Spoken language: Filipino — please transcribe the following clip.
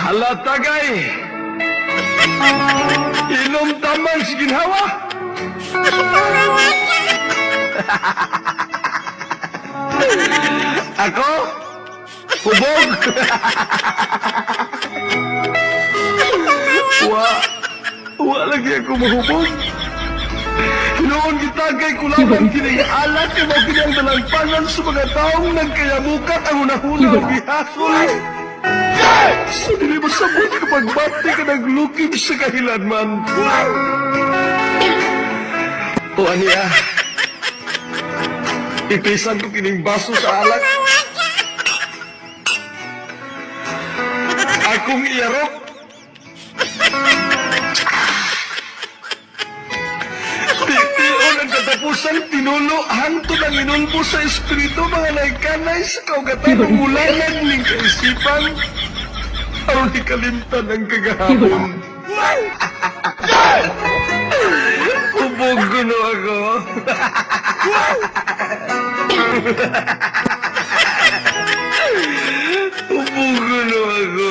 Hala, tagay! Inom taman si ginhawa! Ako? Hubog? Lagi ako mahubog. Hinoon gitagay ko lamang kining alat kay mga kinang dalangpangan sa mga taong nagkayamukat ang unahuna o bihasol. So dili masabot kapag bati ka naglukid sa kahilanman. O aniya, ipisan ko kining baso sa alat. Akong iyarok. Titiyon ang katapusan, tinulo, hangtod ang inulbo sa espiritu, mga nagkanay sa kaugatan ng mulanan ng kaisipan. Aron ikalimtan ang kagahapon. Ubog ko no ako. Ubog ko no ako.